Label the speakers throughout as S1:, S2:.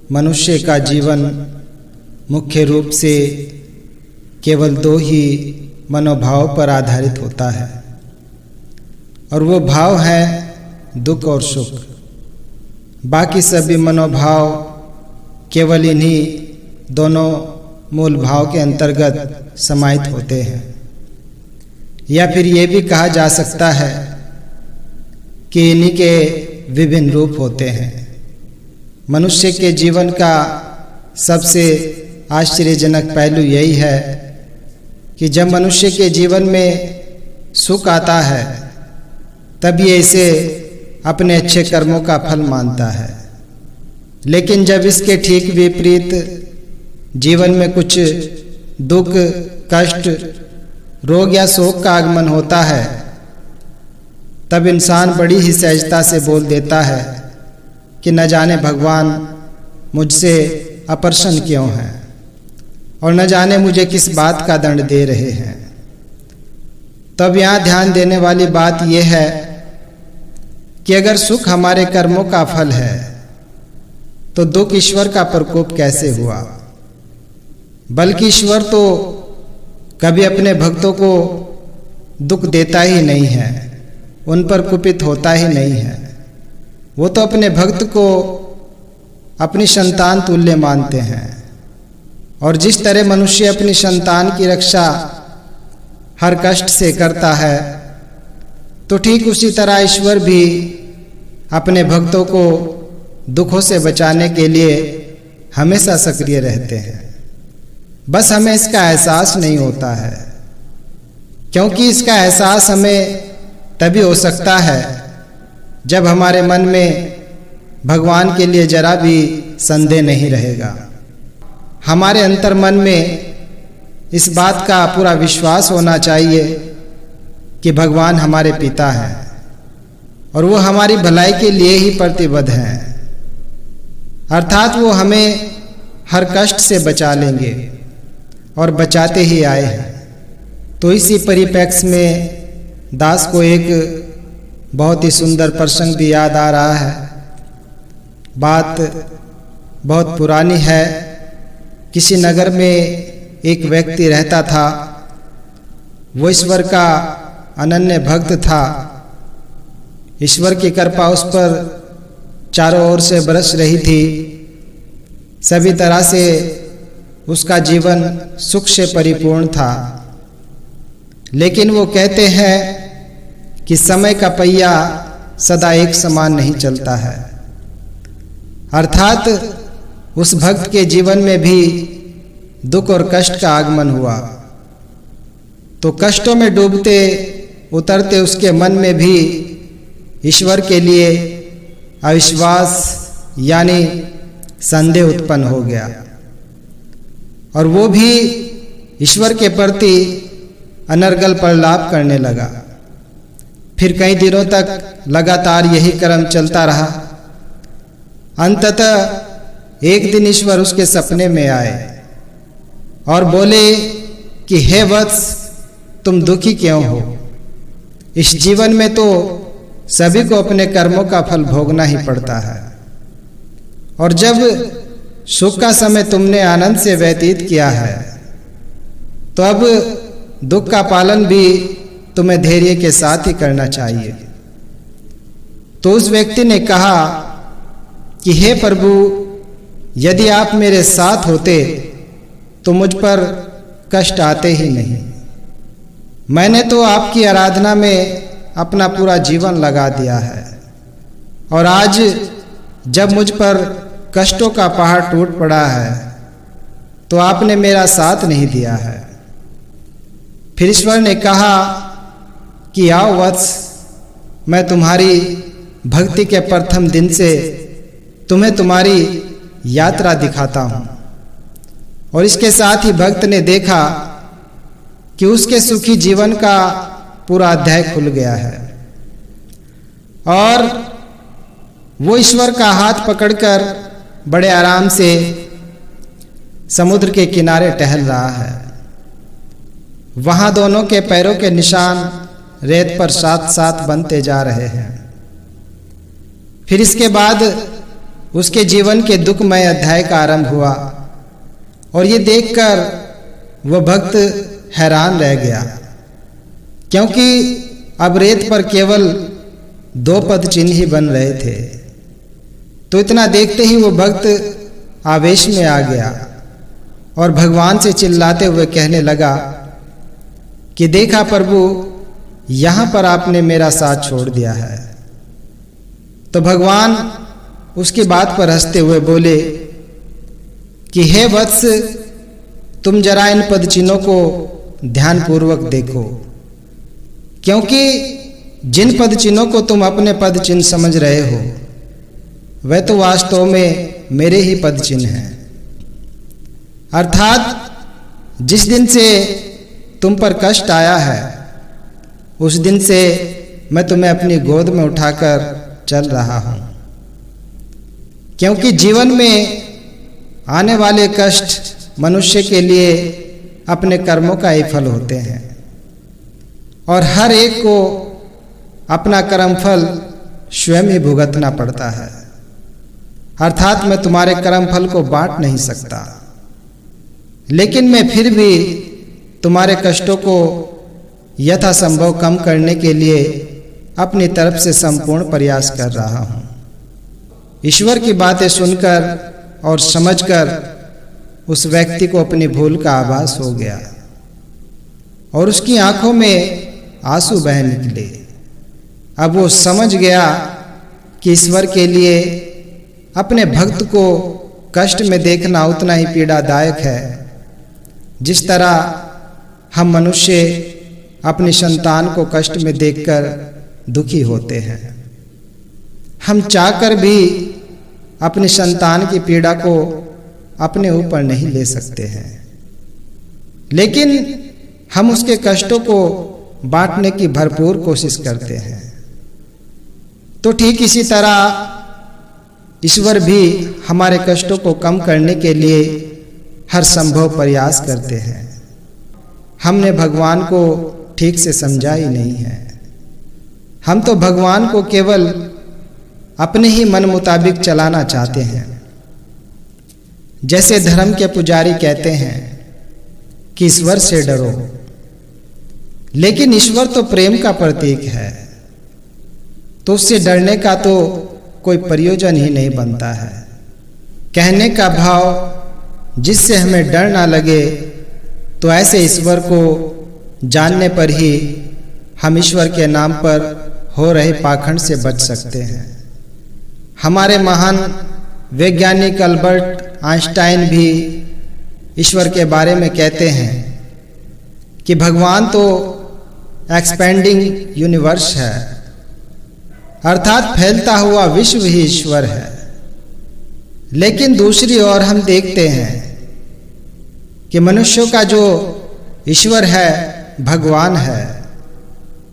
S1: मनुष्य का जीवन मुख्य रूप से केवल दो ही मनोभाव पर आधारित होता है, और वो भाव है दुख और सुख। बाकी सभी मनोभाव केवल इन्हीं दोनों मूल भाव के अंतर्गत समाहित होते हैं। या फिर ये भी कहा जा सकता है कि इन्हीं के विभिन्न रूप होते हैं। मनुष्य के जीवन का सबसे आश्चर्यजनक पहलू यही है कि जब मनुष्य के जीवन में सुख आता है तब ये इसे अपने अच्छे कर्मों का फल मानता है, लेकिन जब इसके ठीक विपरीत जीवन में कुछ दुख, कष्ट, रोग या शोक का आगमन होता है तब इंसान बड़ी ही सहजता से बोल देता है कि न जाने भगवान मुझसे अप्रसन्न क्यों हैं और न जाने मुझे किस बात का दंड दे रहे हैं। तब यहाँ ध्यान देने वाली बात यह है कि अगर सुख हमारे कर्मों का फल है तो दुख ईश्वर का प्रकोप कैसे हुआ? बल्कि ईश्वर तो कभी अपने भक्तों को दुख देता ही नहीं है, उन पर कुपित होता ही नहीं है। वो तो अपने भक्त को अपनी संतान तुल्य मानते हैं, और जिस तरह मनुष्य अपनी संतान की रक्षा हर कष्ट से करता है, तो ठीक उसी तरह ईश्वर भी अपने भक्तों को दुखों से बचाने के लिए हमेशा सक्रिय रहते हैं। बस हमें इसका एहसास नहीं होता है, क्योंकि इसका एहसास हमें तभी हो सकता है जब हमारे मन में भगवान के लिए जरा भी संदेह नहीं रहेगा। हमारे अंतर मन में इस बात का पूरा विश्वास होना चाहिए कि भगवान हमारे पिता हैं और वो हमारी भलाई के लिए ही प्रतिबद्ध हैं, अर्थात वो हमें हर कष्ट से बचा लेंगे और बचाते ही आए हैं। तो इसी परिप्रेक्ष्य में दास को एक बहुत ही सुंदर प्रसंग भी याद आ रहा है। बात बहुत पुरानी है। किसी नगर में एक व्यक्ति रहता था। वो ईश्वर का अनन्य भक्त था। ईश्वर की कृपा उस पर चारों ओर से बरस रही थी। सभी तरह से उसका जीवन सुख से परिपूर्ण था। लेकिन वो कहते हैं कि समय का पहिया सदा एक समान नहीं चलता है, अर्थात उस भक्त के जीवन में भी दुख और कष्ट का आगमन हुआ तो कष्टों में डूबते उतरते उसके मन में भी ईश्वर के लिए अविश्वास यानी संदेह उत्पन्न हो गया, और वो भी ईश्वर के प्रति अनर्गल प्रलाप करने लगा। फिर कई दिनों तक लगातार यही क्रम चलता रहा। अंततः एक दिन ईश्वर उसके सपने में आए और बोले कि हे वत्स, तुम दुखी क्यों हो? इस जीवन में तो सभी को अपने कर्मों का फल भोगना ही पड़ता है, और जब सुख का समय तुमने आनंद से व्यतीत किया है तो अब दुख का पालन भी तुम्हें धैर्य के साथ ही करना चाहिए। तो उस व्यक्ति ने कहा कि हे प्रभु, यदि आप मेरे साथ होते तो मुझ पर कष्ट आते ही नहीं। मैंने तो आपकी आराधना में अपना पूरा जीवन लगा दिया है, और आज जब मुझ पर कष्टों का पहाड़ टूट पड़ा है तो आपने मेरा साथ नहीं दिया है। फिर ईश्वर ने कहा कि आओ वत्स, मैं तुम्हारी भक्ति के प्रथम दिन से तुम्हें तुम्हारी यात्रा दिखाता हूँ। और इसके साथ ही भक्त ने देखा कि उसके सुखी जीवन का पूरा अध्याय खुल गया है, और वो ईश्वर का हाथ पकड़कर बड़े आराम से समुद्र के किनारे टहल रहा है। वहां दोनों के पैरों के निशान रेत पर साथ साथ बनते जा रहे हैं। फिर इसके बाद उसके जीवन के दुखमय अध्याय का आरंभ हुआ और ये देखकर वह भक्त हैरान रह गया, क्योंकि अब रेत पर केवल 2 पद चिन्ह ही बन रहे थे। तो इतना देखते ही वो भक्त आवेश में आ गया और भगवान से चिल्लाते हुए कहने लगा कि देखा प्रभु, यहाँ पर आपने मेरा साथ छोड़ दिया है। तो भगवान उसकी बात पर हंसते हुए बोले कि हे वत्स, तुम जरा इन पद चिन्हों को ध्यानपूर्वक देखो, क्योंकि जिन पद चिन्हों को तुम अपने पद चिन्ह समझ रहे हो वह तो वास्तव में मेरे ही पद चिन्ह हैं। अर्थात जिस दिन से तुम पर कष्ट आया है उस दिन से मैं तुम्हें अपनी गोद में उठाकर चल रहा हूं, क्योंकि जीवन में आने वाले कष्ट मनुष्य के लिए अपने कर्मों का ही फल होते हैं और हर एक को अपना कर्मफल स्वयं ही भुगतना पड़ता है। अर्थात मैं तुम्हारे कर्मफल को बांट नहीं सकता, लेकिन मैं फिर भी तुम्हारे कष्टों को यथासंभव कम करने के लिए अपनी तरफ से संपूर्ण प्रयास कर रहा हूं। ईश्वर की बातें सुनकर और समझकर उस व्यक्ति को अपनी भूल का आभास हो गया और उसकी आंखों में आंसू बह निकले। अब वो समझ गया कि ईश्वर के लिए अपने भक्त को कष्ट में देखना उतना ही पीड़ादायक है जिस तरह हम मनुष्य अपनी संतान को कष्ट में देखकर दुखी होते हैं। हम चाहकर भी अपनी संतान की पीड़ा को अपने ऊपर नहीं ले सकते हैं, लेकिन हम उसके कष्टों को बांटने की भरपूर कोशिश करते हैं। तो ठीक इसी तरह ईश्वर भी हमारे कष्टों को कम करने के लिए हर संभव प्रयास करते हैं। हमने भगवान को ठीक से समझा ही नहीं है। हम तो भगवान को केवल अपने ही मन मुताबिक चलाना चाहते हैं। जैसे धर्म के पुजारी कहते हैं कि ईश्वर से डरो, लेकिन ईश्वर तो प्रेम का प्रतीक है, तो उससे डरने का तो कोई प्रयोजन ही नहीं बनता है। कहने का भाव जिससे हमें डर ना लगे, तो ऐसे ईश्वर को जानने पर ही हम ईश्वर के नाम पर हो रहे पाखंड से बच सकते हैं। हमारे महान वैज्ञानिक अल्बर्ट आइंस्टाइन भी ईश्वर के बारे में कहते हैं कि भगवान तो एक्सपेंडिंग यूनिवर्स है, अर्थात फैलता हुआ विश्व ही ईश्वर है। लेकिन दूसरी ओर हम देखते हैं कि मनुष्यों का जो ईश्वर है भगवान है,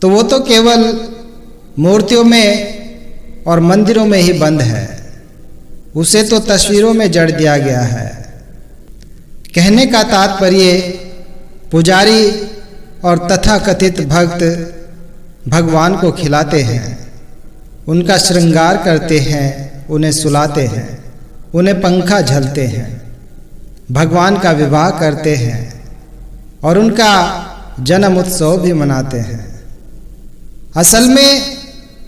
S1: तो वो तो केवल मूर्तियों में और मंदिरों में ही बंद है। उसे तो तस्वीरों में जड़ दिया गया है। कहने का तात्पर्य पुजारी और तथाकथित भक्त भगवान को खिलाते हैं, उनका श्रृंगार करते हैं, उन्हें सुलाते हैं, उन्हें पंखा झलते हैं, भगवान का विवाह करते हैं और उनका जन्म उत्सव भी मनाते हैं। असल में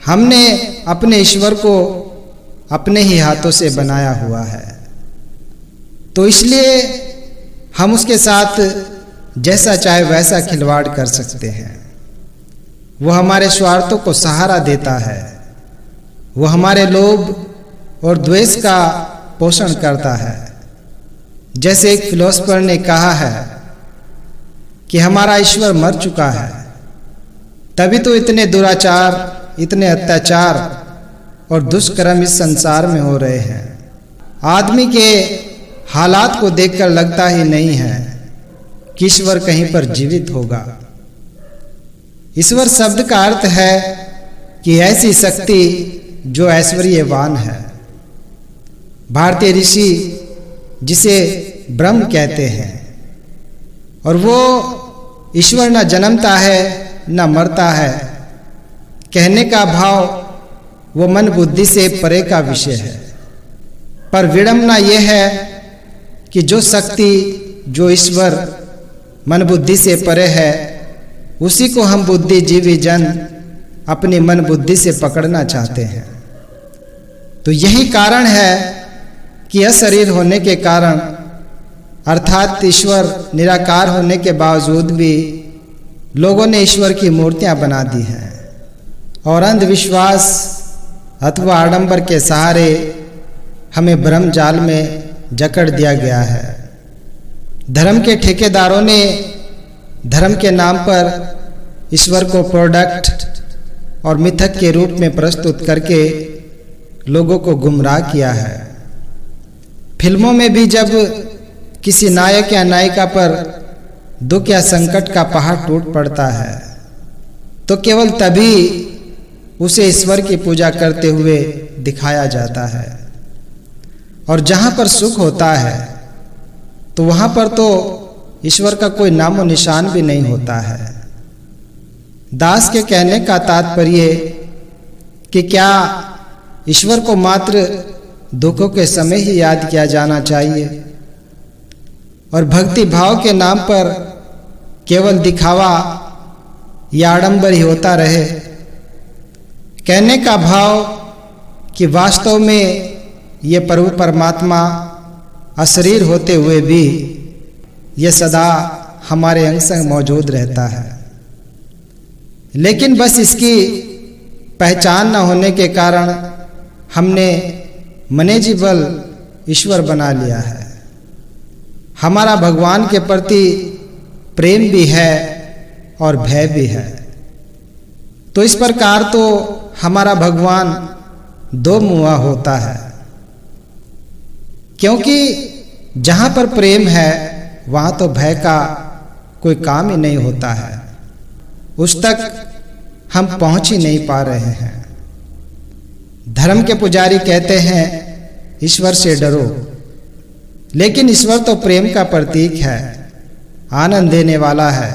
S1: हमने अपने ईश्वर को अपने ही हाथों से बनाया हुआ है, तो इसलिए हम उसके साथ जैसा चाहे वैसा खिलवाड़ कर सकते हैं। वो हमारे स्वार्थों को सहारा देता है, वो हमारे लोभ और द्वेष का पोषण करता है। जैसे एक फिलोसफर ने कहा है कि हमारा ईश्वर मर चुका है, तभी तो इतने दुराचार, इतने अत्याचार और दुष्कर्म इस संसार में हो रहे हैं। आदमी के हालात को देखकर लगता ही नहीं है कि ईश्वर कहीं पर जीवित होगा। ईश्वर शब्द का अर्थ है कि ऐसी शक्ति जो ऐश्वर्यवान है। भारतीय ऋषि जिसे ब्रह्म कहते हैं, और वो ईश्वर न जन्मता है न मरता है। कहने का भाव वो मन बुद्धि से परे का विषय है। पर विडंबना यह है कि जो शक्ति, जो ईश्वर मन बुद्धि से परे है, उसी को हम बुद्धिजीवी जन अपनी मन बुद्धि से पकड़ना चाहते हैं। तो यही कारण है कि अशरीर होने के कारण, अर्थात ईश्वर निराकार होने के बावजूद भी लोगों ने ईश्वर की मूर्तियां बना दी हैं और अंधविश्वास अथवा आडंबर के सहारे हमें भ्रम जाल में जकड़ दिया गया है। धर्म के ठेकेदारों ने धर्म के नाम पर ईश्वर को प्रोडक्ट और मिथक के रूप में प्रस्तुत करके लोगों को गुमराह किया है। फिल्मों में भी जब किसी नायक या नायिका पर दुख या संकट का पहाड़ टूट पड़ता है तो केवल तभी उसे ईश्वर की पूजा करते हुए दिखाया जाता है, और जहां पर सुख होता है तो वहां पर तो ईश्वर का कोई नामो निशान भी नहीं होता है। दास के कहने का तात्पर्य कि क्या ईश्वर को मात्र दुखों के समय ही याद किया जाना चाहिए और भक्ति भाव के नाम पर केवल दिखावा या आडंबर ही होता रहे? कहने का भाव कि वास्तव में ये प्रभु परमात्मा अशरीर होते हुए भी ये सदा हमारे अंग संग मौजूद रहता है, लेकिन बस इसकी पहचान न होने के कारण हमने मनेजिबल ईश्वर बना लिया है। हमारा भगवान के प्रति प्रेम भी है और भय भी है। तो इस प्रकार तो हमारा भगवान दो मुआ होता है, क्योंकि जहां पर प्रेम है वहां तो भय का कोई काम ही नहीं होता है। उस तक हम पहुंच ही नहीं पा रहे हैं। धर्म के पुजारी कहते हैं ईश्वर से डरो, लेकिन ईश्वर तो प्रेम का प्रतीक है, आनंद देने वाला है,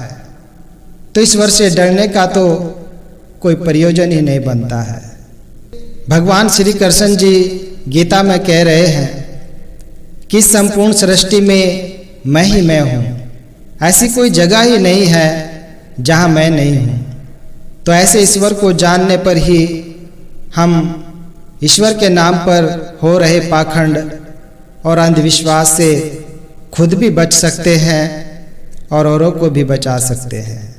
S1: तो ईश्वर से डरने का तो कोई प्रयोजन ही नहीं बनता है। भगवान श्री कृष्ण जी गीता में कह रहे हैं कि संपूर्ण सृष्टि में मैं ही मैं हूँ, ऐसी कोई जगह ही नहीं है जहाँ मैं नहीं हूँ। तो ऐसे ईश्वर को जानने पर ही हम ईश्वर के नाम पर हो रहे पाखंड और अंधविश्वास से खुद भी बच सकते हैं और औरों को भी बचा सकते हैं।